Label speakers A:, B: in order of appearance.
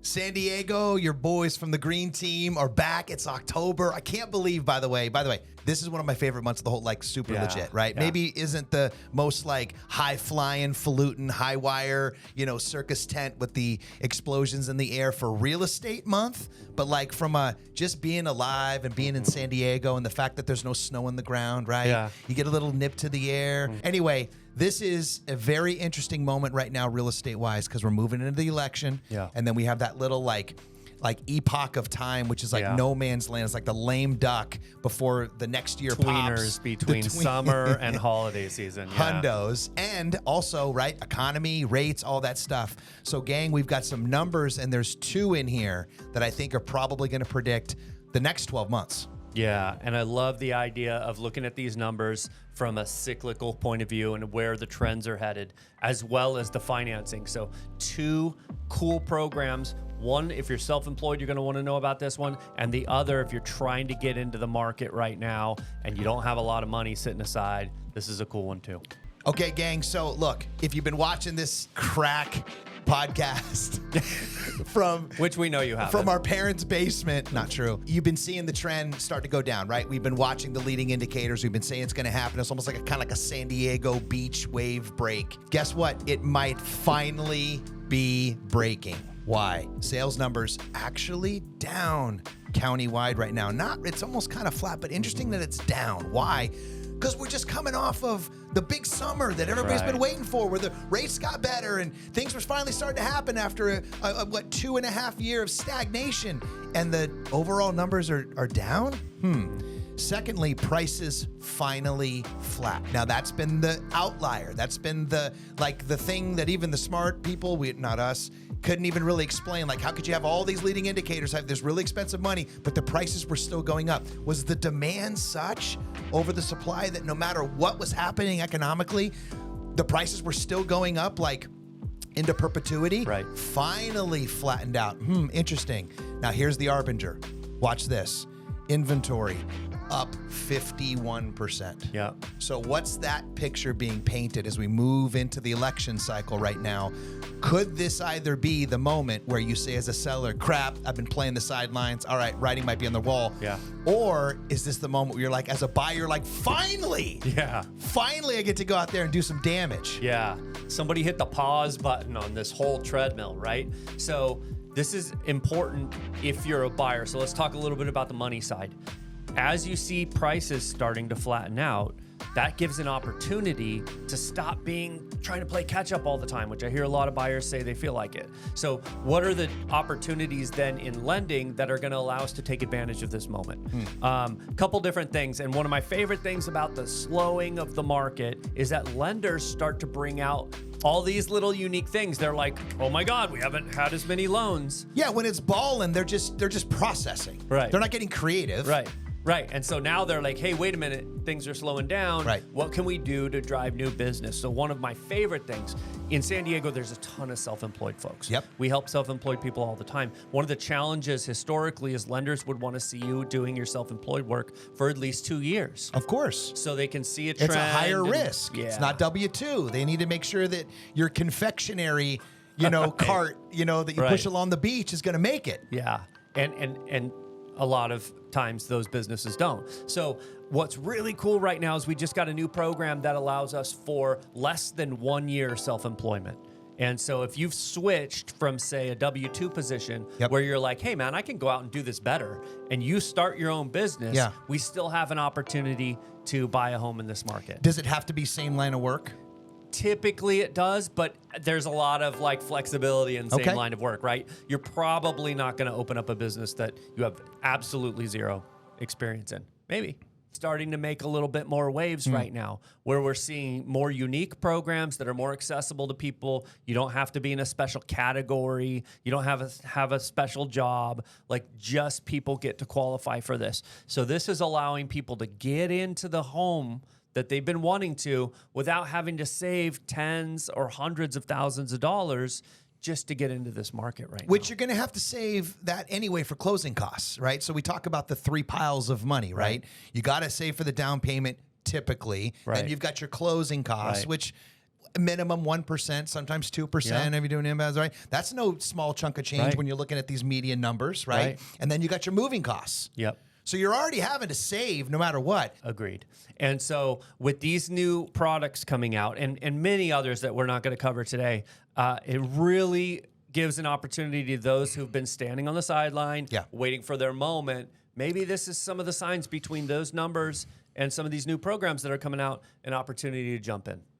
A: San Diego, your boys from the green team are back. It's October. I can't believe, by the way, this is one of my favorite months of the whole, like, super legit, right?
B: Yeah.
A: Maybe isn't the most, like, high-flying, falutin', high-wire, circus tent with the explosions in the air for real estate month, but, like, from just being alive and being in San Diego and the fact that there's no snow on the ground, right?
B: Yeah.
A: You get a little nip to the air. Anyway, this is a very interesting moment right now, real estate-wise, because we're moving into the election.
B: Yeah.
A: And then we have that little, like epoch of time, which is like no man's land. It's like the lame duck before the next year
B: Tweeners
A: pops.
B: between summer and holiday season. Yeah.
A: Hundos. And also, right, economy, rates, all that stuff. So, gang, we've got some numbers, and there's two in here that I think are probably going to predict the next 12 months.
B: Yeah, and I love the idea of looking at these numbers from a cyclical point of view and where the trends are headed, as well as the financing. So two cool programs. One, if you're self-employed, you're going to want to know about this one. And the other, if you're trying to get into the market right now and you don't have a lot of money sitting aside, this is a cool one too.
A: Okay, gang. So, look, if you've been watching this crack podcast from
B: which we know you have
A: from our parents' basement, not true. You've been seeing the trend start to go down, right? We've been watching the leading indicators. We've been saying it's going to happen. It's almost like a San Diego beach wave break. Guess what? It might finally be breaking. Why? Sales numbers actually down countywide right now. It's almost kind of flat, but interesting that it's down. Why? Because we're just coming off of the big summer that everybody's been waiting for, where the rates got better and things were finally starting to happen after a 2.5 year of stagnation, and the overall numbers are down. Secondly, prices finally flat. Now that's been the outlier. That's been the thing that even the smart people, not us, couldn't even really explain. Like, how could you have all these leading indicators, have this really expensive money, but the prices were still going up? Was the demand such over the supply that no matter what was happening economically, the prices were still going up, like, into perpetuity?
B: Right.
A: Finally flattened out. Interesting. Now here's the harbinger. Watch this. Inventory up 51%.
B: Yeah.
A: So what's that picture being painted as we move into the election cycle right now? Could this either be the moment where you say as a seller, crap, I've been playing the sidelines. All right, writing might be on the wall.
B: Yeah.
A: Or is this the moment where you're like, as a buyer, like, finally, I get to go out there and do some damage.
B: Yeah. Somebody hit the pause button on this whole treadmill, right? So this is important if you're a buyer. So let's talk a little bit about the money side. As you see prices starting to flatten out, that gives an opportunity to stop trying to play catch up all the time, which I hear a lot of buyers say they feel like it. So what are the opportunities then in lending that are going to allow us to take advantage of this moment? Couple different things. And one of my favorite things about the slowing of the market is that lenders start to bring out all these little unique things. They're like, oh my God, we haven't had as many loans.
A: Yeah, when it's balling, they're just processing.
B: Right.
A: They're not getting creative.
B: Right. And so now they're like, hey, wait a minute, things are slowing down.
A: Right.
B: What can we do to drive new business? So one of my favorite things, in San Diego, there's a ton of self-employed folks.
A: Yep.
B: We help self-employed people all the time. One of the challenges historically is lenders would want to see you doing your self-employed work for at least 2 years.
A: Of course.
B: So they can see a trend.
A: It's a higher risk.
B: Yeah.
A: It's not W-2. They need to make sure that your confectionery, cart, that you push along the beach is going to make it.
B: Yeah. And a lot of times those businesses don't. So what's really cool right now is we just got a new program that allows us for less than 1 year self-employment. And so if you've switched from, say, a W-2 position where you're like, hey, man, I can go out and do this better, and you start your own business, we still have an opportunity to buy a home in this market.
A: Does it have to be same line of work?
B: Typically it does, but there's a lot of flexibility in same line of work, right? You're probably not going to open up a business that you have absolutely zero experience in. Maybe. Starting to make a little bit more waves right now, where we're seeing more unique programs that are more accessible to people. You don't have to be in a special category. You don't have a special job. Just people get to qualify for this. So this is allowing people to get into the home that they've been wanting to without having to save tens or hundreds of thousands of dollars just to get into this market right now.
A: Which you're going to have to save that anyway for closing costs, right? So we talk about the 3 piles of money, right? You got to save for the down payment typically, and you've got your closing costs, which minimum 1%, sometimes 2% if you're doing inbounds, right? That's no small chunk of change when you're looking at these median numbers, right? And then you got your moving costs.
B: Yep.
A: So you're already having to save no matter what.
B: Agreed. And so with these new products coming out and many others that we're not going to cover today, it really gives an opportunity to those who've been standing on the sideline, waiting for their moment. Maybe this is some of the signs between those numbers and some of these new programs that are coming out, an opportunity to jump in.